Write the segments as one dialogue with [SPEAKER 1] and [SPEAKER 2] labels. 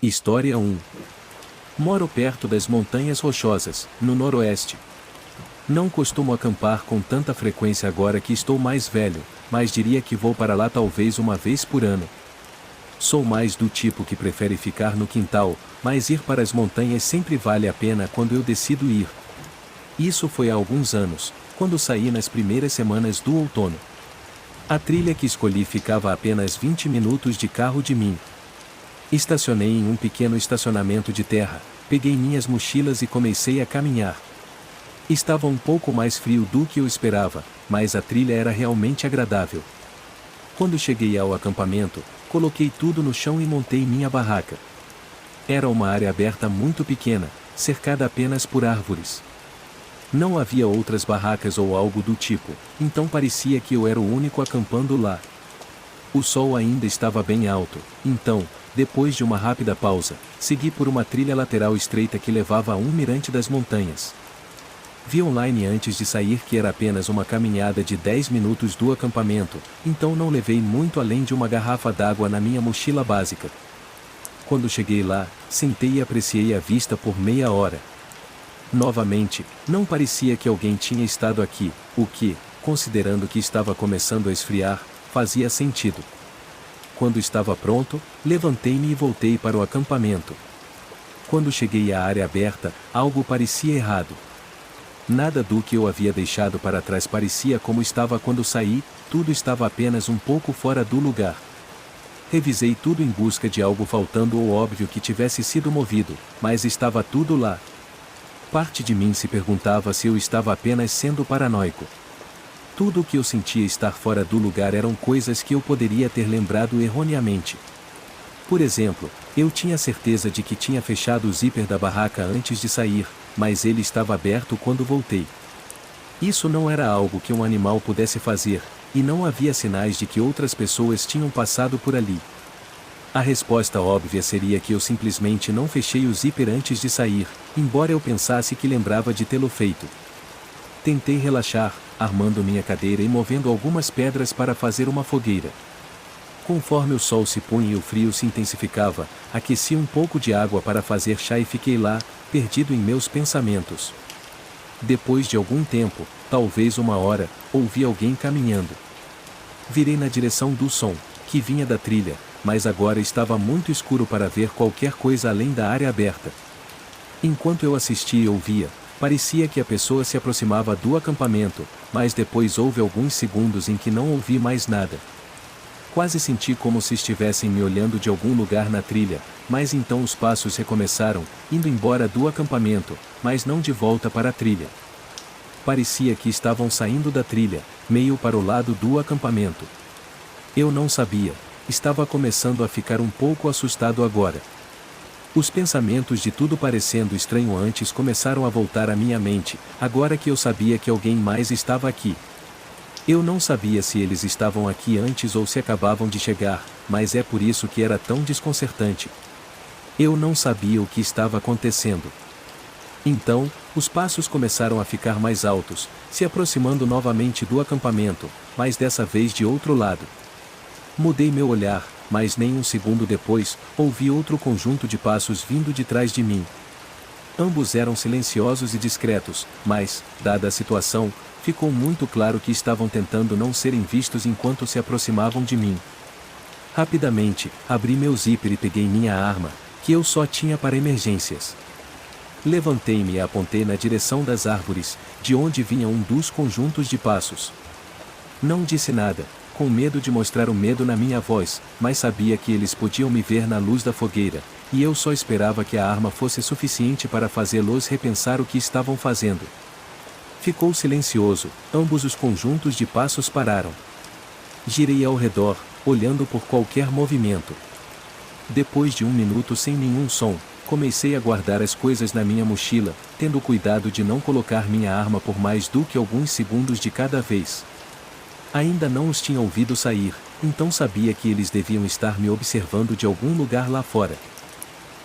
[SPEAKER 1] História 1. Moro perto das Montanhas Rochosas, no noroeste. Não costumo acampar com tanta frequência agora que estou mais velho, mas diria que vou para lá talvez uma vez por ano. Sou mais do tipo que prefere ficar no quintal, mas ir para as montanhas sempre vale a pena quando eu decido ir. Isso foi há alguns anos, quando saí nas primeiras semanas do outono. A trilha que escolhi ficava a apenas 20 minutos de carro de mim. Estacionei em um pequeno estacionamento de terra, peguei minhas mochilas e comecei a caminhar. Estava um pouco mais frio do que eu esperava, mas a trilha era realmente agradável. Quando cheguei ao acampamento, coloquei tudo no chão e montei minha barraca. Era uma área aberta muito pequena, cercada apenas por árvores. Não havia outras barracas ou algo do tipo, então parecia que eu era o único acampando lá. O sol ainda estava bem alto, então, depois de uma rápida pausa, segui por uma trilha lateral estreita que levava a um mirante das montanhas. Vi online antes de sair que era apenas uma caminhada de 10 minutos do acampamento, então não levei muito além de uma garrafa d'água na minha mochila básica. Quando cheguei lá, sentei e apreciei a vista por meia hora. Novamente, não parecia que alguém tinha estado aqui, o que, considerando que estava começando a esfriar, fazia sentido. Quando estava pronto, levantei-me e voltei para o acampamento. Quando cheguei à área aberta, algo parecia errado. Nada do que eu havia deixado para trás parecia como estava quando saí, tudo estava apenas um pouco fora do lugar. Revisei tudo em busca de algo faltando ou óbvio que tivesse sido movido, mas estava tudo lá. Parte de mim se perguntava se eu estava apenas sendo paranoico. Tudo o que eu sentia estar fora do lugar eram coisas que eu poderia ter lembrado erroneamente. Por exemplo, eu tinha certeza de que tinha fechado o zíper da barraca antes de sair, mas ele estava aberto quando voltei. Isso não era algo que um animal pudesse fazer, e não havia sinais de que outras pessoas tinham passado por ali. A resposta óbvia seria que eu simplesmente não fechei o zíper antes de sair, embora eu pensasse que lembrava de tê-lo feito. Tentei relaxar, armando minha cadeira e movendo algumas pedras para fazer uma fogueira. Conforme o sol se punha e o frio se intensificava, aqueci um pouco de água para fazer chá e fiquei lá, perdido em meus pensamentos. Depois de algum tempo, talvez uma hora, ouvi alguém caminhando. Virei na direção do som, que vinha da trilha, mas agora estava muito escuro para ver qualquer coisa além da área aberta. Enquanto eu assistia e ouvia, parecia que a pessoa se aproximava do acampamento, mas depois houve alguns segundos em que não ouvi mais nada. Quase senti como se estivessem me olhando de algum lugar na trilha, mas então os passos recomeçaram, indo embora do acampamento, mas não de volta para a trilha. Parecia que estavam saindo da trilha, meio para o lado do acampamento. Eu não sabia, estava começando a ficar um pouco assustado agora. Os pensamentos de tudo parecendo estranho antes começaram a voltar à minha mente, agora que eu sabia que alguém mais estava aqui. Eu não sabia se eles estavam aqui antes ou se acabavam de chegar, mas é por isso que era tão desconcertante. Eu não sabia o que estava acontecendo. Então, os passos começaram a ficar mais altos, se aproximando novamente do acampamento, mas dessa vez de outro lado. Mudei meu olhar, mas nem um segundo depois, ouvi outro conjunto de passos vindo de trás de mim. Ambos eram silenciosos e discretos, mas, dada a situação, ficou muito claro que estavam tentando não serem vistos enquanto se aproximavam de mim. Rapidamente, abri meu zíper e peguei minha arma, que eu só tinha para emergências. Levantei-me e apontei na direção das árvores, de onde vinha um dos conjuntos de passos. Não disse nada, com medo de mostrar o medo na minha voz, mas sabia que eles podiam me ver na luz da fogueira, e eu só esperava que a arma fosse suficiente para fazê-los repensar o que estavam fazendo. Ficou silencioso, ambos os conjuntos de passos pararam. Girei ao redor, olhando por qualquer movimento. Depois de um minuto sem nenhum som, comecei a guardar as coisas na minha mochila, tendo cuidado de não colocar minha arma por mais do que alguns segundos de cada vez. Ainda não os tinha ouvido sair, então sabia que eles deviam estar me observando de algum lugar lá fora.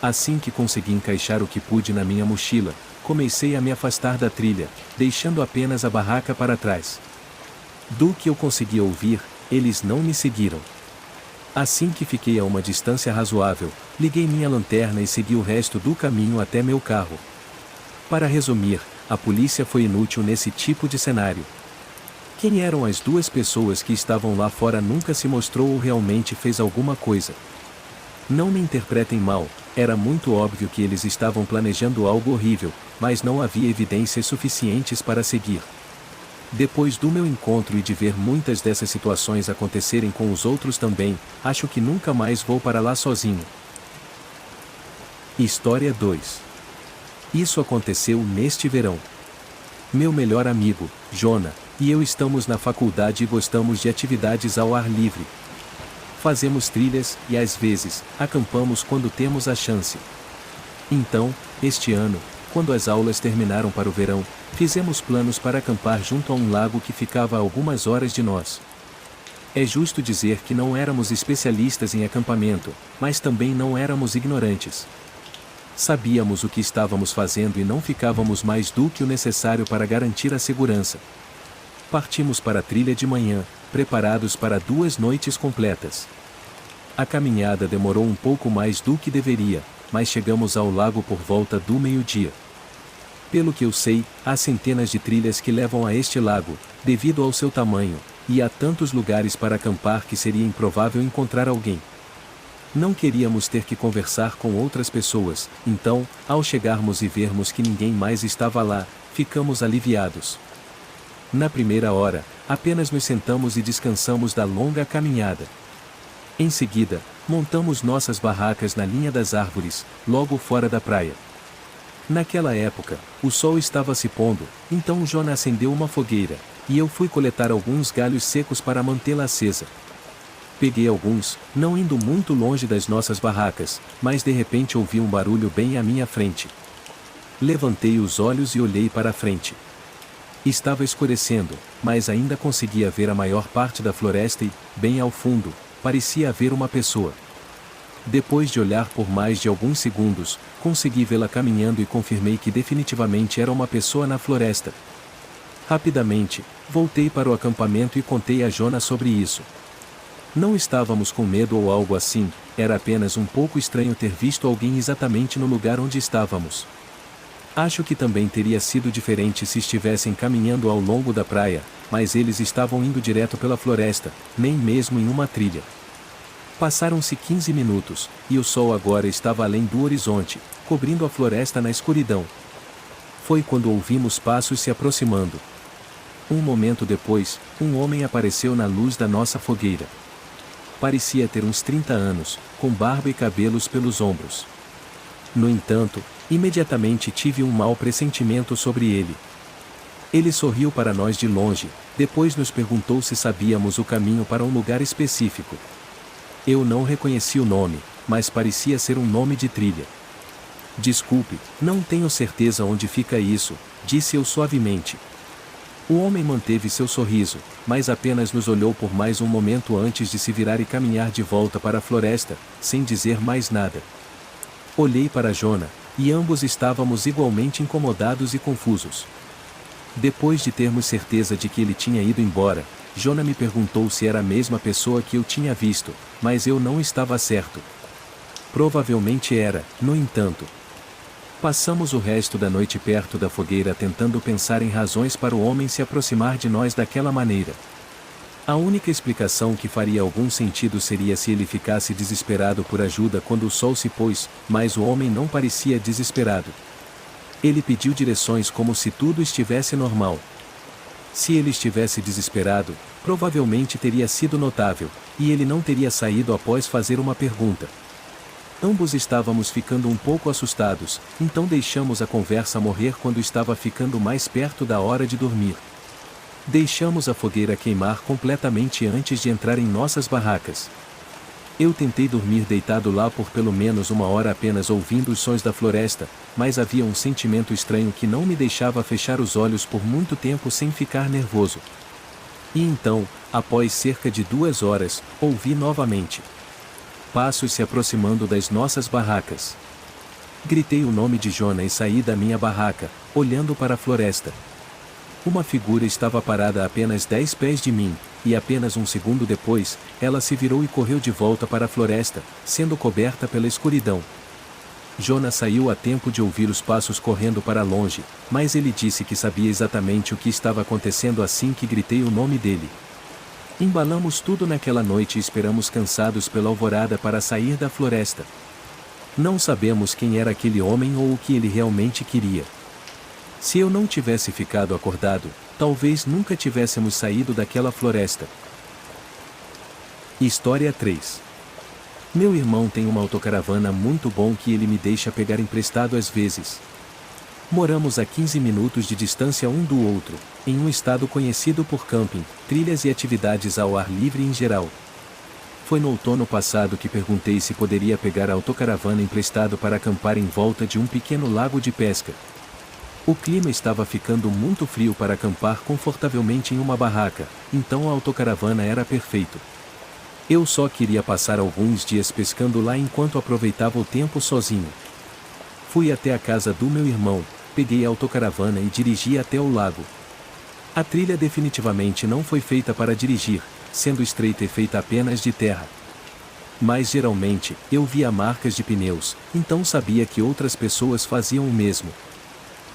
[SPEAKER 1] Assim que consegui encaixar o que pude na minha mochila, comecei a me afastar da trilha, deixando apenas a barraca para trás. Do que eu conseguia ouvir, eles não me seguiram. Assim que fiquei a uma distância razoável, Liguei minha lanterna e segui o resto do caminho até meu carro. Para resumir, a polícia foi inútil nesse tipo de cenário. Quem eram as duas pessoas que estavam lá fora nunca se mostrou ou realmente fez alguma coisa. Não me interpretem mal, era muito óbvio que eles estavam planejando algo horrível, mas não havia evidências suficientes para seguir. Depois do meu encontro e de ver muitas dessas situações acontecerem com os outros também, acho que nunca mais vou para lá sozinho. História 2. Isso aconteceu neste verão. Meu melhor amigo, Jonah, e eu estamos na faculdade e gostamos de atividades ao ar livre. Fazemos trilhas e, às vezes, acampamos quando temos a chance. Então, este ano, quando as aulas terminaram para o verão, fizemos planos para acampar junto a um lago que ficava a algumas horas de nós. É justo dizer que não éramos especialistas em acampamento, mas também não éramos ignorantes. Sabíamos o que estávamos fazendo e não ficávamos mais do que o necessário para garantir a segurança. Partimos para a trilha de manhã, preparados para 2 noites completas. A caminhada demorou um pouco mais do que deveria, mas chegamos ao lago por volta do meio-dia. Pelo que eu sei, há centenas de trilhas que levam a este lago, devido ao seu tamanho, e há tantos lugares para acampar que seria improvável encontrar alguém. Não queríamos ter que conversar com outras pessoas, então, ao chegarmos e vermos que ninguém mais estava lá, ficamos aliviados. Na primeira hora, apenas nos sentamos e descansamos da longa caminhada. Em seguida, montamos nossas barracas na linha das árvores, logo fora da praia. Naquela época, o sol estava se pondo, então Jonah acendeu uma fogueira, e eu fui coletar alguns galhos secos para mantê-la acesa. Peguei alguns, não indo muito longe das nossas barracas, mas de repente ouvi um barulho bem à minha frente. Levantei os olhos e olhei para a frente. Estava escurecendo, mas ainda conseguia ver a maior parte da floresta e, bem ao fundo, parecia haver uma pessoa. Depois de olhar por mais de alguns segundos, consegui vê-la caminhando e confirmei que definitivamente era uma pessoa na floresta. Rapidamente, voltei para o acampamento e contei a Jonah sobre isso. Não estávamos com medo ou algo assim, era apenas um pouco estranho ter visto alguém exatamente no lugar onde estávamos. Acho que também teria sido diferente se estivessem caminhando ao longo da praia, mas eles estavam indo direto pela floresta, nem mesmo em uma trilha. Passaram-se 15 minutos, e o sol agora estava além do horizonte, cobrindo a floresta na escuridão. Foi quando ouvimos passos se aproximando. Um momento depois, um homem apareceu na luz da nossa fogueira. Parecia ter uns 30 anos, com barba e cabelos pelos ombros. No entanto, imediatamente tive um mau pressentimento sobre ele. Ele sorriu para nós de longe, depois nos perguntou se sabíamos o caminho para um lugar específico. Eu não reconheci o nome, mas parecia ser um nome de trilha. Desculpe, não tenho certeza onde fica isso, disse eu suavemente. O homem manteve seu sorriso, mas apenas nos olhou por mais um momento antes de se virar e caminhar de volta para a floresta, sem dizer mais nada. Olhei para Jonah, e ambos estávamos igualmente incomodados e confusos. Depois de termos certeza de que ele tinha ido embora, Jonah me perguntou se era a mesma pessoa que eu tinha visto, mas eu não estava certo. Provavelmente era, no entanto. Passamos o resto da noite perto da fogueira tentando pensar em razões para o homem se aproximar de nós daquela maneira. A única explicação que faria algum sentido seria se ele ficasse desesperado por ajuda quando o sol se pôs, mas o homem não parecia desesperado. Ele pediu direções como se tudo estivesse normal. Se ele estivesse desesperado, provavelmente teria sido notável, e ele não teria saído após fazer uma pergunta. Ambos estávamos ficando um pouco assustados, então deixamos a conversa morrer quando estava ficando mais perto da hora de dormir. Deixamos a fogueira queimar completamente antes de entrar em nossas barracas. Eu tentei dormir deitado lá por pelo menos uma hora apenas ouvindo os sons da floresta, mas havia um sentimento estranho que não me deixava fechar os olhos por muito tempo sem ficar nervoso. E então, após cerca de 2 horas, ouvi novamente passos se aproximando das nossas barracas. Gritei o nome de Jonah e saí da minha barraca, olhando para a floresta. Uma figura estava parada a apenas 10 pés de mim, e apenas um segundo depois, ela se virou e correu de volta para a floresta, sendo coberta pela escuridão. Jonas saiu a tempo de ouvir os passos correndo para longe, mas ele disse que sabia exatamente o que estava acontecendo assim que gritei o nome dele. Embalamos tudo naquela noite e esperamos cansados pela alvorada para sair da floresta. Não sabemos quem era aquele homem ou o que ele realmente queria. Se eu não tivesse ficado acordado, talvez nunca tivéssemos saído daquela floresta. História 3. Meu irmão tem uma autocaravana muito bom que ele me deixa pegar emprestado às vezes. Moramos a 15 minutos de distância um do outro, em um estado conhecido por camping, trilhas e atividades ao ar livre em geral. Foi no outono passado que perguntei se poderia pegar a autocaravana emprestado para acampar em volta de um pequeno lago de pesca. O clima estava ficando muito frio para acampar confortavelmente em uma barraca, então a autocaravana era perfeito. Eu só queria passar alguns dias pescando lá enquanto aproveitava o tempo sozinho. Fui até a casa do meu irmão, peguei a autocaravana e dirigi até o lago. A trilha definitivamente não foi feita para dirigir, sendo estreita e feita apenas de terra. Mas geralmente, eu via marcas de pneus, então sabia que outras pessoas faziam o mesmo.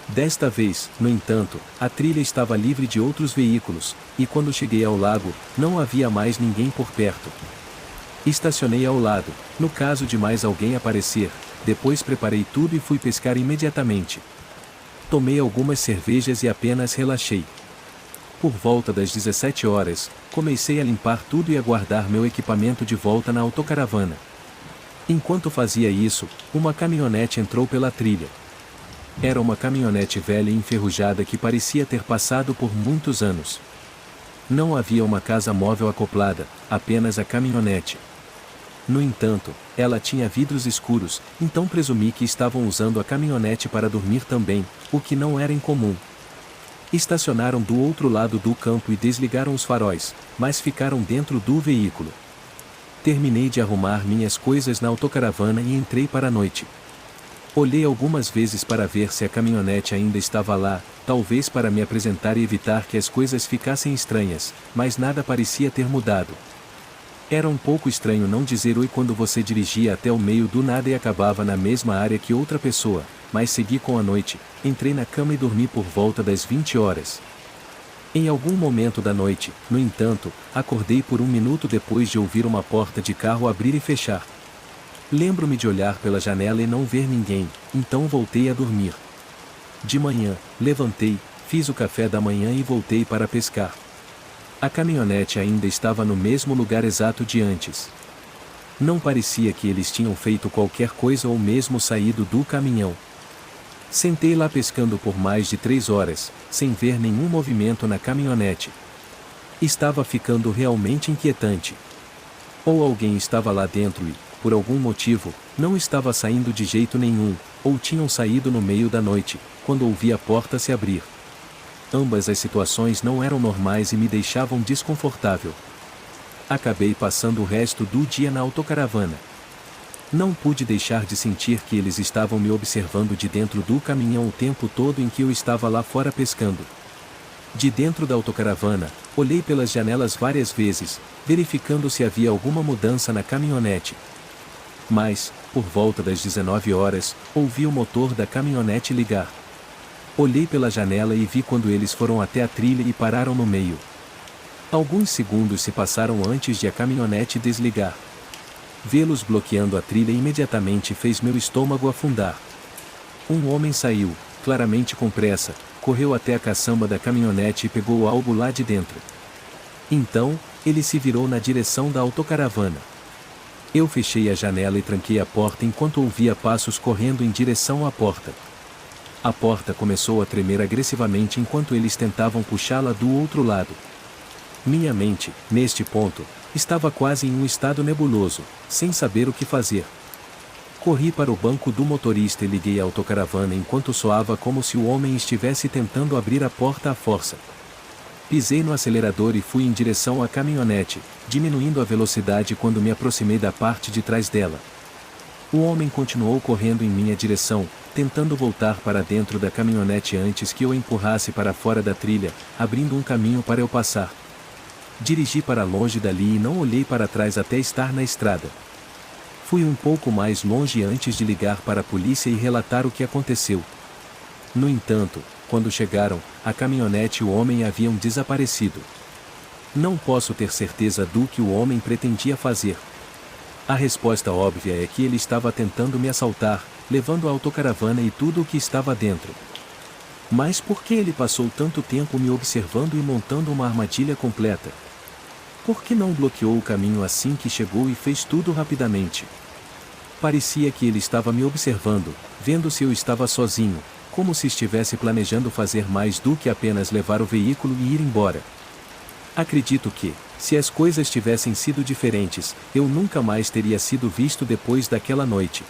[SPEAKER 1] Desta vez, no entanto, a trilha estava livre de outros veículos, e quando cheguei ao lago, não havia mais ninguém por perto. Estacionei ao lado, no caso de mais alguém aparecer, depois preparei tudo e fui pescar imediatamente. Tomei algumas cervejas e apenas relaxei. Por volta das 17 horas, comecei a limpar tudo e a guardar meu equipamento de volta na autocaravana. Enquanto fazia isso, uma caminhonete entrou pela trilha. Era uma caminhonete velha e enferrujada que parecia ter passado por muitos anos. Não havia uma casa móvel acoplada, apenas a caminhonete. No entanto, ela tinha vidros escuros, então presumi que estavam usando a caminhonete para dormir também, o que não era incomum. Estacionaram do outro lado do campo e desligaram os faróis, mas ficaram dentro do veículo. Terminei de arrumar minhas coisas na autocaravana e entrei para a noite. Olhei algumas vezes para ver se a caminhonete ainda estava lá, talvez para me apresentar e evitar que as coisas ficassem estranhas, mas nada parecia ter mudado. Era um pouco estranho não dizer oi quando você dirigia até o meio do nada e acabava na mesma área que outra pessoa, mas segui com a noite, entrei na cama e dormi por volta das 20 horas. Em algum momento da noite, no entanto, acordei por um minuto depois de ouvir uma porta de carro abrir e fechar. Lembro-me de olhar pela janela e não ver ninguém, então voltei a dormir. De manhã, levantei, fiz o café da manhã e voltei para pescar. A caminhonete ainda estava no mesmo lugar exato de antes. Não parecia que eles tinham feito qualquer coisa ou mesmo saído do caminhão. Sentei lá pescando por mais de 3 horas, sem ver nenhum movimento na caminhonete. Estava ficando realmente inquietante. Ou alguém estava lá dentro e, por algum motivo, não estava saindo de jeito nenhum, ou tinham saído no meio da noite, quando ouvi a porta se abrir. Ambas as situações não eram normais e me deixavam desconfortável. Acabei passando o resto do dia na autocaravana. Não pude deixar de sentir que eles estavam me observando de dentro do caminhão o tempo todo em que eu estava lá fora pescando. De dentro da autocaravana, olhei pelas janelas várias vezes, verificando se havia alguma mudança na caminhonete. Mas, por volta das 19 horas, ouvi o motor da caminhonete ligar. Olhei pela janela e vi quando eles foram até a trilha e pararam no meio. Alguns segundos se passaram antes de a caminhonete desligar. Vê-los bloqueando a trilha imediatamente fez meu estômago afundar. Um homem saiu, claramente com pressa, correu até a caçamba da caminhonete e pegou algo lá de dentro. Então, ele se virou na direção da autocaravana. Eu fechei a janela e tranquei a porta enquanto ouvia passos correndo em direção à porta. A porta começou a tremer agressivamente enquanto eles tentavam puxá-la do outro lado. Minha mente, neste ponto, estava quase em um estado nebuloso, sem saber o que fazer. Corri para o banco do motorista e liguei a autocaravana enquanto soava como se o homem estivesse tentando abrir a porta à força. Pisei no acelerador e fui em direção à caminhonete, diminuindo a velocidade quando me aproximei da parte de trás dela. O homem continuou correndo em minha direção, tentando voltar para dentro da caminhonete antes que eu empurrasse para fora da trilha, abrindo um caminho para eu passar. Dirigi para longe dali e não olhei para trás até estar na estrada. Fui um pouco mais longe antes de ligar para a polícia e relatar o que aconteceu. No entanto, quando chegaram, a caminhonete e o homem haviam desaparecido. Não posso ter certeza do que o homem pretendia fazer. A resposta óbvia é que ele estava tentando me assaltar, levando a autocaravana e tudo o que estava dentro. Mas por que ele passou tanto tempo me observando e montando uma armadilha completa? Por que não bloqueou o caminho assim que chegou e fez tudo rapidamente? Parecia que ele estava me observando, vendo se eu estava sozinho, como se estivesse planejando fazer mais do que apenas levar o veículo e ir embora. Acredito que, se as coisas tivessem sido diferentes, eu nunca mais teria sido visto depois daquela noite.